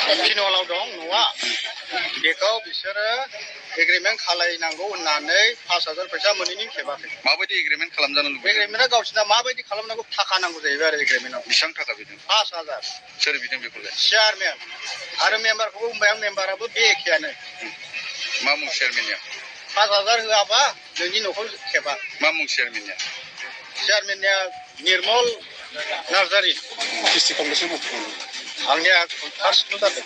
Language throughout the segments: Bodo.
फिनवालाव दं न'आ बेखौ बिसोरो एग्रिमेन्ट खालायनांगौ होननानै 5,000 फैसा मोनैनि खेबाखै। माबायदि एग्रिमेन्ट खालामजानो लुबैदों? एग्रिमेन्टआ गावसिना माबायदि खालामनांगौ थाखा नांगौ जाहैबाय आरो एग्रिमेन्टआव। बेसेबां थाखा बिदों? 5,000। सोर बिदों बेखौलाय? चेयारमेन आरो मेम्बारखौबो बुंबाय आं, मेम्बाराबो बे एखेयानो। मा मुं चेयारमेननिया? 5,000 होआबा नोंनि न'खौ खेबा। मा मुं चेयारमेननिया? चेयारमेननिया निर्मल नार्जारि। डिस्ट्रिक्ट कमिसन आंनिया फार्स्टल' जादों।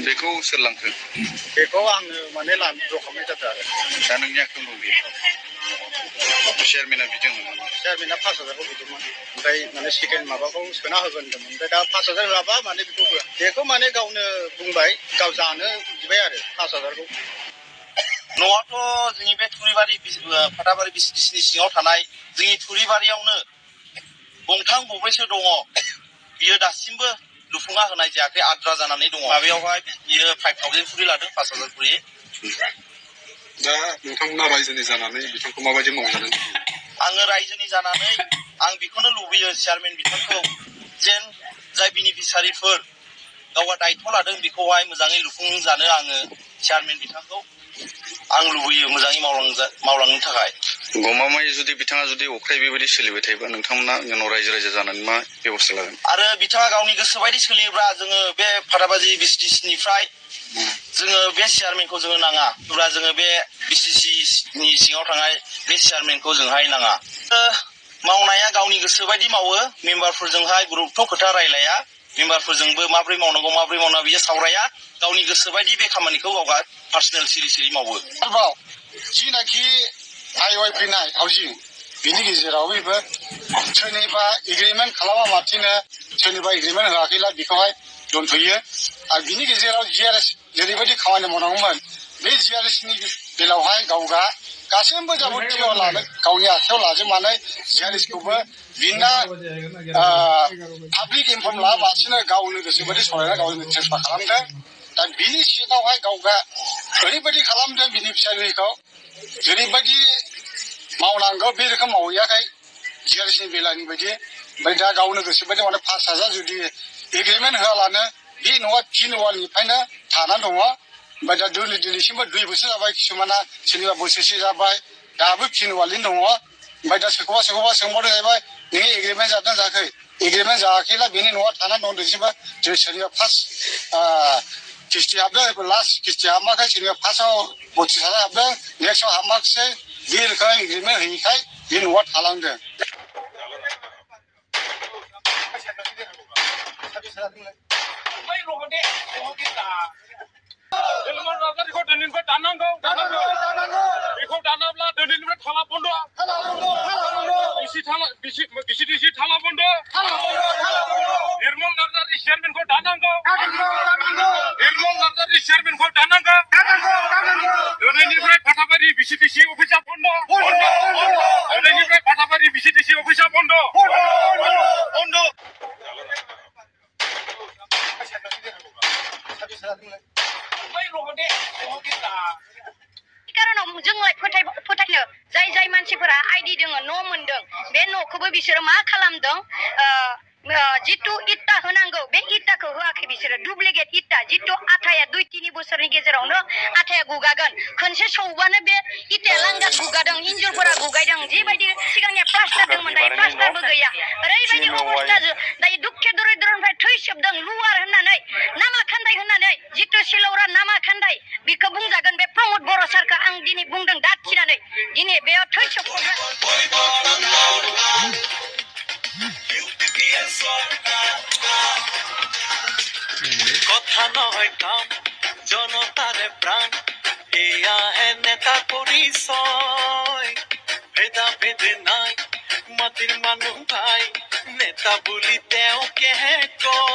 बेखौ सोर लांखो? बेखौ आङो माने ल'खालामनाय जादों आरो। दा नोंनि आखायाव दं बेयो? चेयारमेना बिदोंमोन नामा? चेयारमेना 5,000खौ बिदोंमोन। ओमफ्राय माने सेकेन्ड माबाखौ सोना होगोन होनदोंमोन। ओमफ्राय दा 5,000 होआबा माने बेखौ होआ। बेखौ माने गावनो बुंबाय, गाव जानो बिबाय आरो 5,000खौ। न'आथ' जोंनि बे थुरिबारि फाथाबारि बिसिडिसिनि सिङाव थानाय जोंनि थुरिबारियावनो गंथाम गंब्रैसो दङ। बियो दासिमबो लुफुंना होनाय जायाखै, आद्रा जानानै दङ। माबायावहाय बियो 5,000 खुरि लादों, 5,000 खुरि। दा नोंथांमोना रायजोनि जानानै बिथांखौ माबायदि मावजानो? आङो रायजोनि जानानै आं बेखौनो लुबैयो चेयारमेन बिथांखौ, जेन जाय बेनिफिसारिफोर गावहा दायथ' लादों बेखौहाय मोजाङै लुफुंजानो आङो चेयारमेन बिथांखौ आं लुबैयो मोजाङै मावलांनो थाखाय। गमामायै जुदि बिथाङा जुदि अख्राय बेबायदि सोलिबाय थायोबा नोंथांमोना उनाव रायजो जानानै मा बेबस्था लागोन? आरो बिथाङा गावनि गोसो बायदि सोलियोब्ला जोङो बे फाथाबारि बिसिडिसिनिफ्राय जोङो बे चेयारमेनखौ जोङो नाङा। अब्ला जोङो बे बिसिडिसिनि सिङाव थानाय बे चेयारमेनखौ जोंहाय नाङा। मावनाया गावनि गोसो बायदि मावो, मेम्बारफोरजोंहाय गुरुत्व खोथा रायलाया। मेम्बारफोरजोंबो माब्रै मावनांगौ माब्रै मावनांगौ बियो सावराया। गावनि गोसो बायदि बे खामानिखौ गावहा पार्सनेल सिरि मावो। आरोबाव जिनाखि आइवाइ फैनाय हाउजिं, बिनि गेजेराव बेबो सोरनिबा एग्रिमेन्ट खालामालासिनो सोरनिबा एग्रिमेन्ट होआखैब्ला बेखौहाय दोनथ'यो। आरो बिनि गेजेराव GRS जेरैबायदि खामानि मावनांगौमोन, बे GRSनि बेलायावहाय गावगा गासैबो जाबोथियाव लानो गावनि आखायाव लाजोबनानै GRSखौबो बिना पाब्लिक इनफर्म लायालासिनो गावनो गोसोबायदि सालायना गावनो ट्रेन्सफार खालामदों। दा बिनि सिङावहाय गावगा ओरैबायदि खालामदों बेनिफिसारिखौ, जेरैबायदि मावनांगौ बे रोखोम मावहैयाखै GRSनि बेलानि बायदि। ओमफ्राय दा गावनो गोसोबायदि माने 5,000 जुदि एग्रिमेन्ट होआलानो बे न'आ फिनवालनिफ्रायनो थानानै दङ। ओमफ्राय दा दिनैसिमबो 2 बोसोर जाबाय, किसुमाना सोरनिबा बोसोरसे जाबाय, दाबो फिनवालैनो दङ। ओमफ्राय दा सोरखौबा सोंबावदों जाहैबाय, नोङो एग्रिमेन्ट जादों जायाखै? एग्रिमेन्ट जायाखैब्ला बेनि न'आ थानानै दं दिनैसिमबो। जों सोरनिबा फार्स्ट किस्ति हाबदों, लास्ट किस्ति हाबाखै, सोरनिबा फार्स्टआव 32,000 हाबदों, नेक्स्टआव हाबाखिसै। बे रोखोम एग्रिमेन्ट होयैखाय बे न'आ थालांदों। बेखौ दिनैनिफ्राय दाननांगौ। बेखौ दानाब्ला दिनैनिफ्राय थाला बन्द'। बिसिडिसि थाला बन्द'। निर्मल नार्जारि चेयारमेनखौ दाननांगौ। निर्मल नार्जारि चेयारमेनखौ दाननांगौ। दिनैनिफ्राय फाथाबारि बिसिडिसि अफिसा बन्द'। दिनैनिफ्राय फाथाबारि बिसिडिसि अफिसा बन्द'। खारनाव जोङो फोथायनो जाय मानसिफोरा आइडि दङ, न' मोनदों, बे न'खौबो बिसोरो मा खालामदों, जिथु इटा होनांगौ बे इटाखौ होआखै बिसोरो। डुप्लिकेट इटा, जिथु आथाया 2-3 बोसोरनि गेजेरावनो आथाया गुगागोन। खनसे सौबानो बे इटाया लांगास गुगादों, इन्जुरफोरा गुगायदों। जिबायदि सिगांनिया प्लास्टार दंमोन, दायो प्लास्टारबो गैया। ओरैबायदि अबस्था दायो दुखे दरिद्रनिफ्राय थैसोबदों। लुवार होननानै, नामा खान्दाय होननानै, जिथु सिलौरा नामा खान्दाय, बेखौ बुंजागोन बे प्रमद बर' सारखौ आं दिनै बुंदों दाथिनानै। दिनै बेयाव थैसोबगोन। কথা নহয় কাম, জনতাৰে প্ৰাণ, এয়া হে নেতা পৰিচয়। ভেদাভেদ নাই, মাটিৰ মানুহ ভাই, নেতা বুলি তেওঁকেহে কয়।